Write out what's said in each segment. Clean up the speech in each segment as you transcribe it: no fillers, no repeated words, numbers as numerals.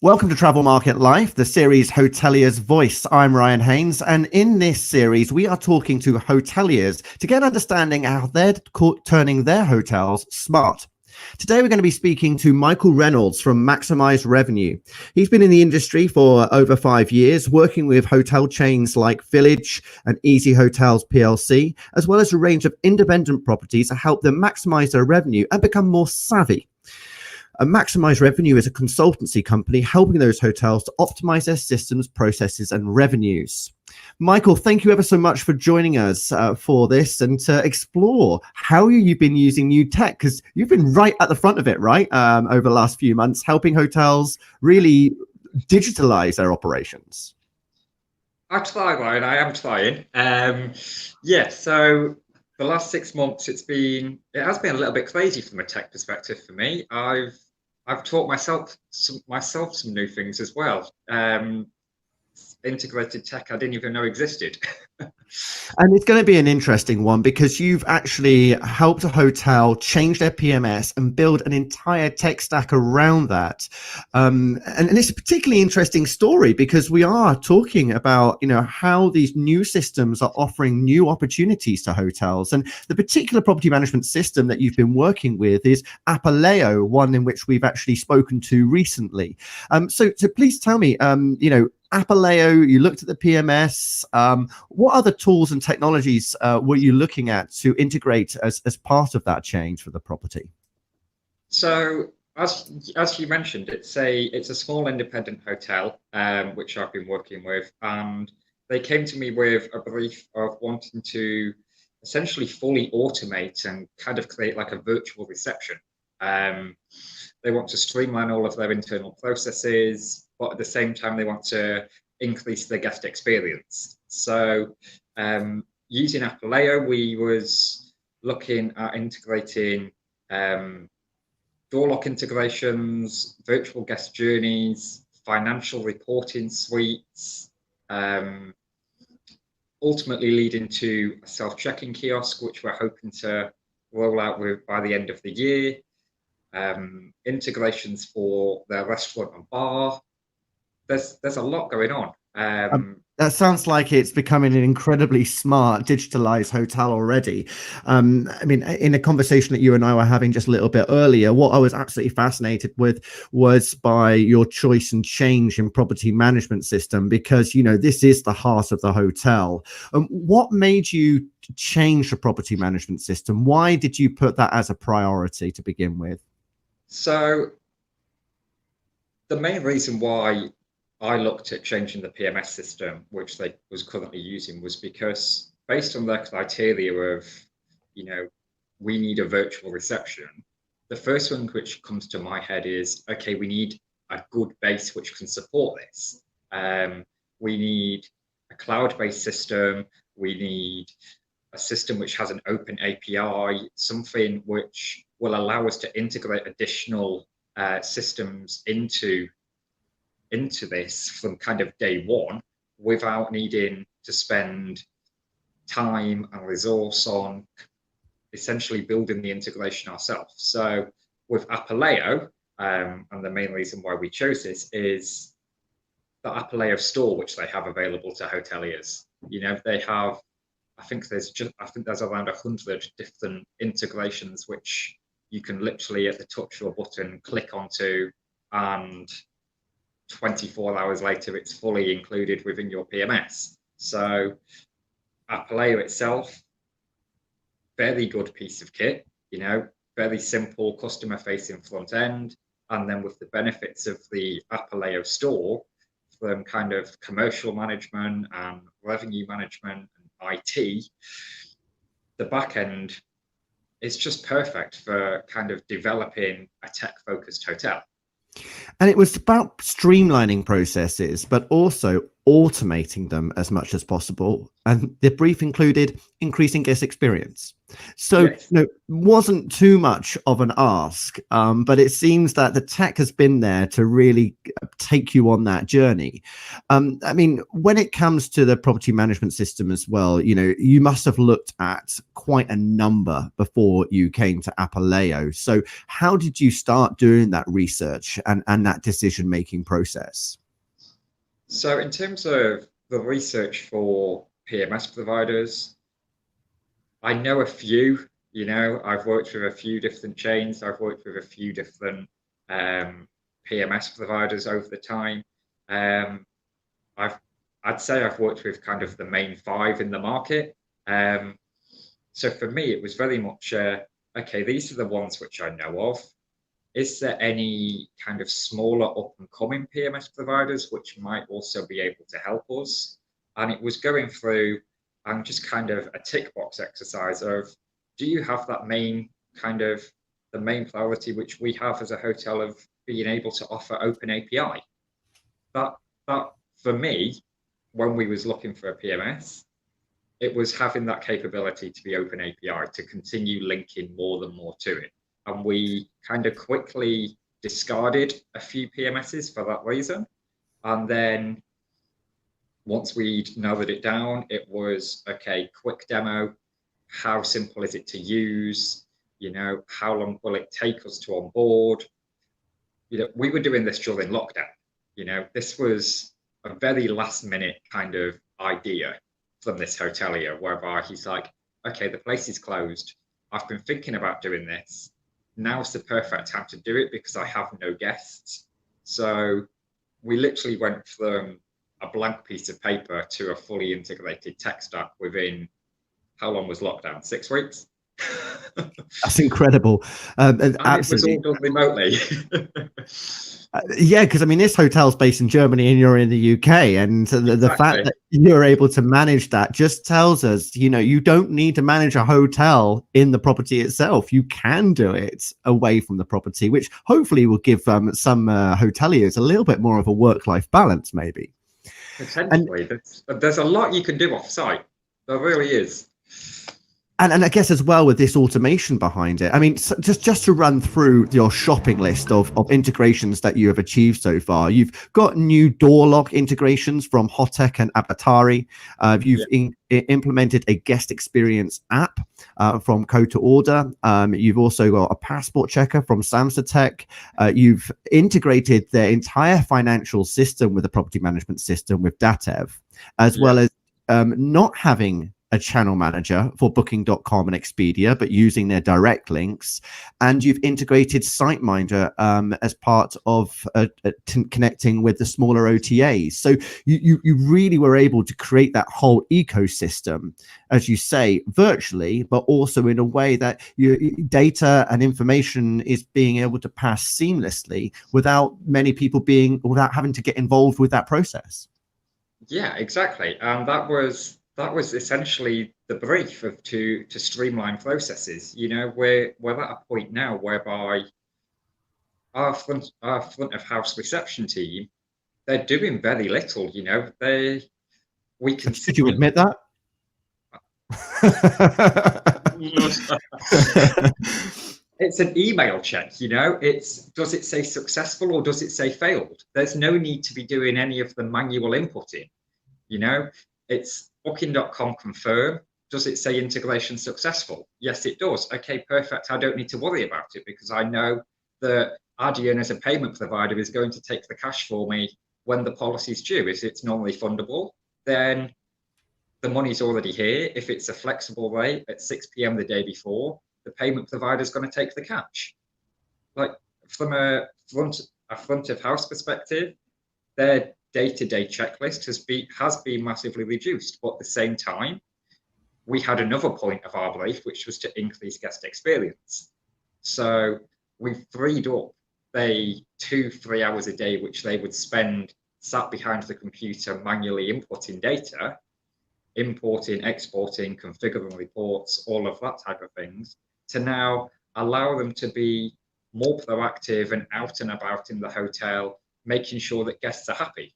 Welcome to Travel Market Life, the series Hotelier's Voice. I'm Ryan Haynes, and in this series, we are talking to hoteliers to get an understanding how they're turning their hotels smart. Today, we're going to be speaking to Michael Reynolds from Maximise Revenue. He's been in the industry for over 5 years, working with hotel chains like Village and Easy Hotels PLC, as well as a range of independent properties to help them maximize their revenue and become more savvy. Maximise Revenue is a consultancy company helping those hotels to optimize their systems, processes, and revenues. Michael, thank you ever so much for joining us for this and to explore how you've been using new tech, because you've been right at the front of it, right, over the last few months, helping hotels really digitalize their operations. I try, Ryan. I am trying. So the last 6 months, it has been a little bit crazy from a tech perspective for me. I've taught myself some new things as well. Integrated tech I didn't even know existed. And it's going to be an interesting one because you've actually helped a hotel change their PMS and build an entire tech stack around that. And it's a particularly interesting story because we are talking about, how these new systems are offering new opportunities to hotels. And the particular property management system that you've been working with is Appaleo, one in which we've actually spoken to recently. So please tell me, Appaleo, you looked at the PMS. What other tools and technologies were you looking at to integrate as part of that change for the property? So as you mentioned, it's a small independent hotel which I've been working with, and they came to me with a brief of wanting to essentially fully automate and kind of create like a virtual reception. They want to streamline all of their internal processes, but at the same time, they want to increase their guest experience. So using Appaleo, we was looking at integrating door lock integrations, virtual guest journeys, financial reporting suites, ultimately leading to a self-check-in kiosk, which we're hoping to roll out with by the end of the year, integrations for their restaurant and bar. There's a lot going on. That sounds like it's becoming an incredibly smart, digitalized hotel already. In a conversation that you and I were having just a little bit earlier, what I was absolutely fascinated with was by your choice and change in property management system, because, this is the heart of the hotel. What made you change the property management system? Why did you put that as a priority to begin with? So the main reason why I looked at changing the PMS system, which they was currently using, was because based on their criteria of, we need a virtual reception, the first one which comes to my head is, okay, we need a good base which can support this. We need a cloud-based system. We need a system which has an open API, something which will allow us to integrate additional systems into this from kind of day one without needing to spend time and resource on essentially building the integration ourselves. So with Appaleo, and the main reason why we chose this is the Appaleo store, which they have available to hoteliers. They have, I think there's around 100 different integrations which you can literally at the touch of a button click onto, and 24 hours later, it's fully included within your PMS. So Appaleo itself, very good piece of kit, very simple customer-facing front end. And then with the benefits of the Appaleo store, from kind of commercial management and revenue management and IT, the back end is just perfect for kind of developing a tech-focused hotel. And it was about streamlining processes, but also automating them as much as possible. And the brief included increasing guest experience. So, Yes. wasn't too much of an ask, but it seems that the tech has been there to really take you on that journey. I mean, when it comes to the property management system as well, you must have looked at quite a number before you came to Appaleo. So how did you start doing that research and that decision-making process? So in terms of the research for PMS providers, I know a few. I've worked with a few different chains. I've worked with a few different PMS providers over the time. I'd say I've worked with kind of the main 5 in the market. So for me, it was very much, okay, these are the ones which I know of. Is there any kind of smaller up and coming PMS providers which might also be able to help us? And it was going through and just kind of a tick box exercise of, do you have that main kind of the main priority which we have as a hotel of being able to offer open API? That for me, when we was looking for a PMS, it was having that capability to be open API, to continue linking more and more to it. And we kind of quickly discarded a few PMSs for that reason. And then once we'd narrowed it down, it was, okay, quick demo. How simple is it to use? How long will it take us to onboard? We were doing this during lockdown. This was a very last minute kind of idea from this hotelier, whereby he's like, okay, the place is closed. I've been thinking about doing this. Now's the perfect time to do it because I have no guests. So we literally went from a blank piece of paper to a fully integrated tech stack within, how long was lockdown? 6 weeks? That's incredible. And Absolutely. it was all done remotely. Yeah, because I mean, this hotel's based in Germany and you're in the UK, and the fact that you're able to manage that just tells us, you don't need to manage a hotel in the property itself. You can do it away from the property, which hopefully will give some hoteliers a little bit more of a work-life balance, maybe. Potentially. There's a lot you can do off-site. There really is. And I guess as well with this automation behind it, I mean, just to run through your shopping list of integrations that you have achieved so far, you've got new door lock integrations from Hotelier and Appaleo. You've implemented a guest experience app from Code to Order. You've also got a passport checker from Samsatech. You've integrated their entire financial system with the property management system with Datev, as well as not having a channel manager for Booking.com and Expedia, but using their direct links. And you've integrated SiteMinder as part of connecting with the smaller OTAs. So you really were able to create that whole ecosystem, as you say, virtually, but also in a way that your data and information is being able to pass seamlessly without without having to get involved with that process. Yeah, exactly. That was essentially the brief to streamline processes. We're at a point now whereby our front of house reception team, they're doing very little. We can. Did you admit that? It's an email check. Does it say successful or does it say failed? There's no need to be doing any of the manual inputting. It's Booking.com confirm. Does it say integration successful? Yes, it does. Okay, perfect. I don't need to worry about it because I know that Adyen as a payment provider is going to take the cash for me when the policy is due. If it's normally fundable, then the money's already here. If it's a flexible rate at 6 p.m. the day before, the payment provider is going to take the cash. Like from a front of house perspective, their day-to-day checklist has been massively reduced, but at the same time, we had another point of our brief, which was to increase guest experience. So we freed up 2-3 hours a day, which they would spend sat behind the computer manually inputting data, importing, exporting, configuring reports, all of that type of things, to now allow them to be more proactive and out and about in the hotel, making sure that guests are happy.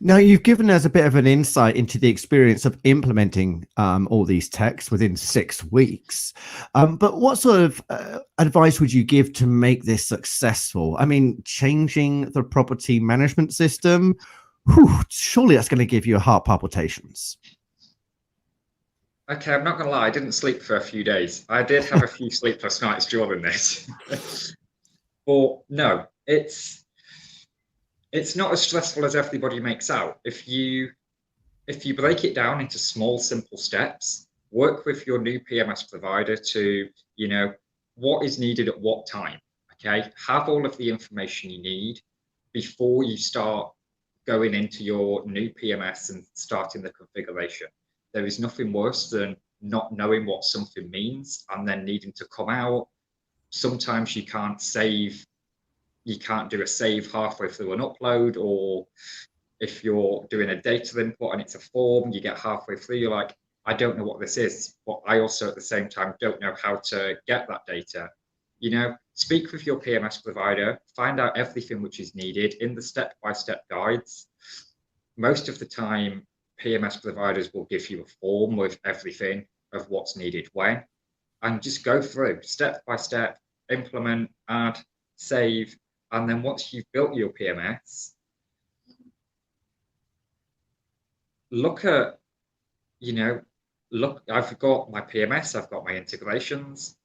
Now, you've given us a bit of an insight into the experience of implementing all these techs within 6 weeks. But what sort of advice would you give to make this successful? I mean, changing the property management system, whew, surely that's going to give you heart palpitations. Okay, I'm not gonna lie, I didn't sleep for a few days. I did have a few sleepless nights during this. But no, it's not as stressful as everybody makes out. If you break it down into small, simple steps, work with your new PMS provider to, what is needed at what time. Okay, have all of the information you need before you start going into your new PMS and starting the configuration. There is nothing worse than not knowing what something means and then needing to come out. Sometimes you can't do a save halfway through an upload, or if you're doing a data input and it's a form, you get halfway through, you're like, I don't know what this is, but I also at the same time don't know how to get that data. Speak with your PMS provider, find out everything which is needed in the step-by-step guides. Most of the time, PMS providers will give you a form with everything of what's needed when, and just go through step by step, implement, add, save, and then once you've built your PMS, look at, I've got my PMS, I've got my integrations.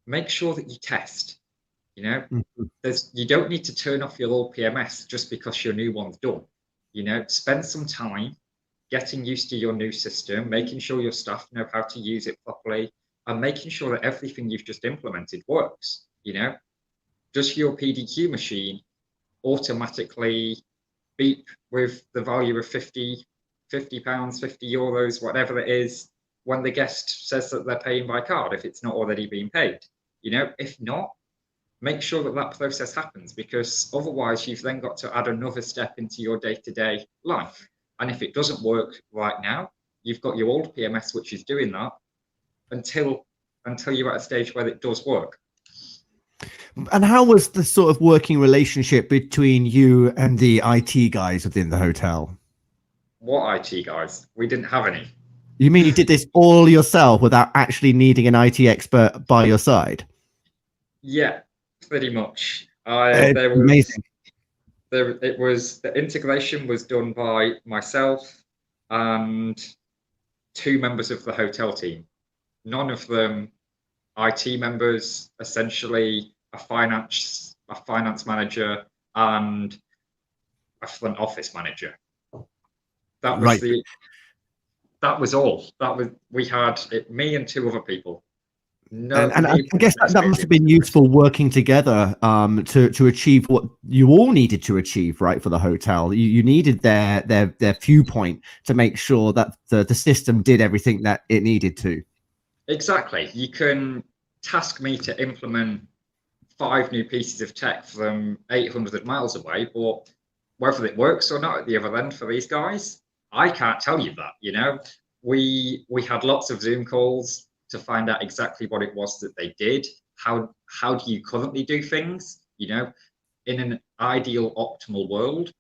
Make sure that you test. You don't need to turn off your old PMS just because your new one's done. Spend some time getting used to your new system, making sure your staff know how to use it properly, and making sure that everything you've just implemented works. Does your PDQ machine automatically beep with the value of 50 pounds, 50 euros, whatever it is, when the guest says that they're paying by card, if it's not already being paid? If not, make sure that that process happens, because otherwise you've then got to add another step into your day-to-day life. And if it doesn't work right now, you've got your old PMS which is doing that until you're at a stage where it does work. And how was the sort of working relationship between you and the IT guys within the hotel? What IT guys? We didn't have any. You mean you did this all yourself without actually needing an IT expert by your side? Yeah, pretty much. Amazing. The integration was done by myself and 2 members of the hotel team. None of them IT members, essentially a finance manager and a front office manager. That was Right. That was all. We had me and 2 other people. No, And I guess that must have been useful working together to achieve what you all needed to achieve, right? For the hotel, you needed their viewpoint to make sure that the system did everything that it needed to. Exactly. You can task me to implement 5 new pieces of tech from 800 miles away, but whether it works or not at the other end for these guys, I can't tell you that. We had lots of Zoom calls to find out exactly what it was that they did. How do you currently do things? In an ideal optimal world,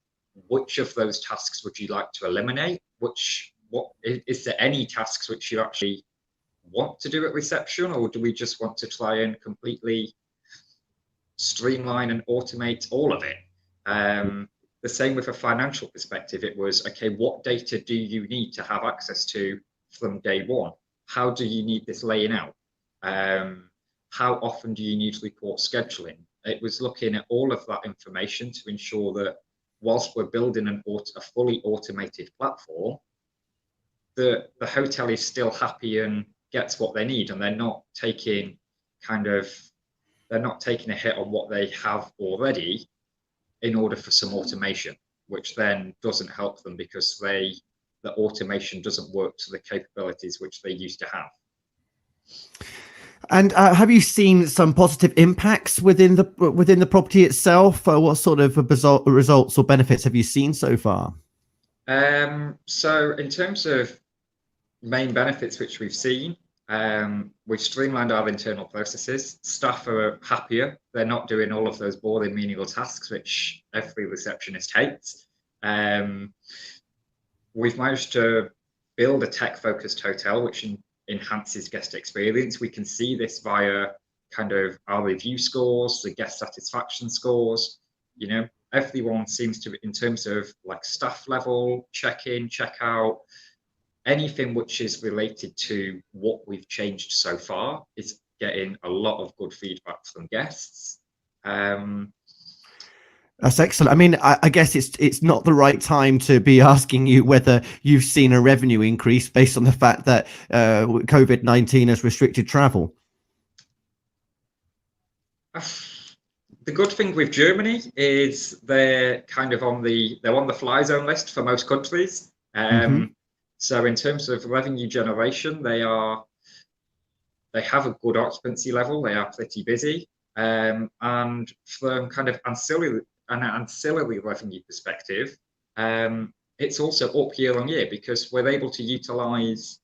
which of those tasks would you like to eliminate? What is there any tasks which you actually want to do at reception, or do we just want to try and completely streamline and automate all of it? The same with a financial perspective. It was, okay, what data do you need to have access to from day one? How do you need this laying out? How often do you need report scheduling? It was looking at all of that information to ensure that whilst we're building a fully automated platform, the hotel is still happy and gets what they need, and they're not taking a hit on what they have already in order for some automation, which then doesn't help them because the automation doesn't work to the capabilities which they used to have. And have you seen some positive impacts within the property itself? What sort of results or benefits have you seen so far? So in terms of main benefits which we've seen, we've streamlined our internal processes. Staff are happier. They're not doing all of those boring menial tasks which every receptionist hates. We've managed to build a tech-focused hotel, which enhances guest experience. We can see this via kind of our review scores, the guest satisfaction scores. You know, everyone seems to, in terms of like staff level, check-in, check-out, anything which is related to what we've changed so far is getting a lot of good feedback from guests. That's excellent. I mean, I guess it's not the right time to be asking you whether you've seen a revenue increase based on the fact that COVID-19 has restricted travel. The good thing with Germany is they're kind of on the fly zone list for most countries. So in terms of revenue generation, they have a good occupancy level. They are pretty busy, and from kind of an ancillary revenue perspective, it's also up year on year because we're able to utilize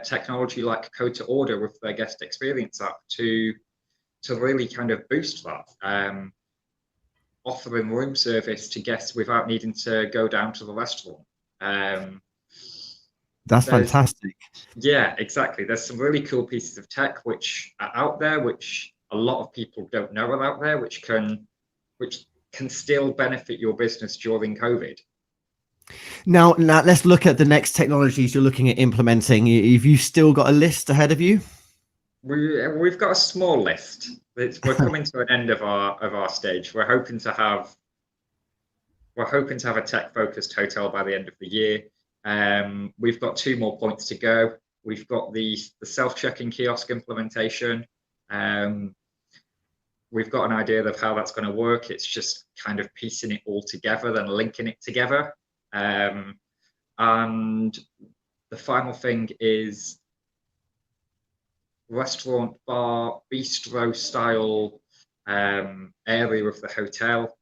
technology like code to order with their guest experience app to really kind of boost that, offering room service to guests without needing to go down to the restaurant. That's fantastic. Yeah, exactly. There's some really cool pieces of tech which are out there, which a lot of people don't know are out there, which can still benefit your business during COVID. Now let's look at the next technologies you're looking at implementing. Have you still got a list ahead of you? We've got a small list. We're coming to an end of our stage. We're hoping to have a tech-focused hotel by the end of the year. We've got 2 more points to go. We've got the self-check-in kiosk implementation. We've got an idea of how that's going to work. It's just kind of piecing it all together and linking it together. And the final thing is restaurant, bar, bistro style area of the hotel.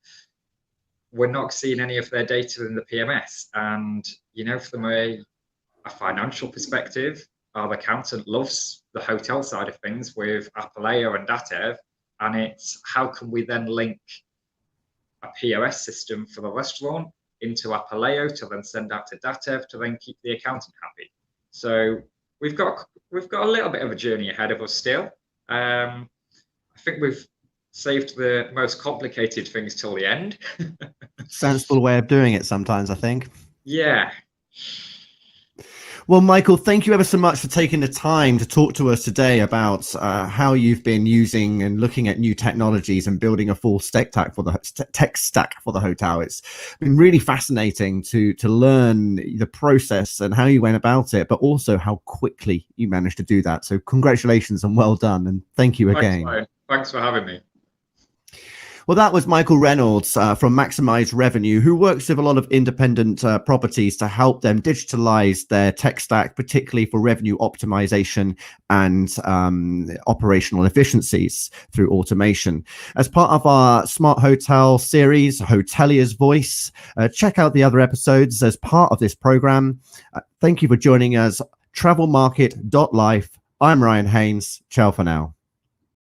We're not seeing any of their data in the PMS. And, you know, from a financial perspective, our accountant loves the hotel side of things with Appaleo and Datev. And it's how can we then link a POS system for the restaurant into Appaleo to then send out to Datev to then keep the accountant happy. So we've got a little bit of a journey ahead of us still. I think we've saved the most complicated things till the end. Sensible way of doing it sometimes, I think. Yeah. Well, Michael, thank you ever so much for taking the time to talk to us today about how you've been using and looking at new technologies and building a full tech stack for the hotel. It's been really fascinating to learn the process and how you went about it, but also how quickly you managed to do that. So congratulations and well done. And thank you again. Thanks for having me. Well, that was Michael Reynolds from Maximise Revenue, who works with a lot of independent properties to help them digitalize their tech stack, particularly for revenue optimization and operational efficiencies through automation. As part of our Smart Hotel series, Hotelier's Voice, check out the other episodes as part of this program. Thank you for joining us. Travelmarket.life. I'm Ryan Haynes. Ciao for now.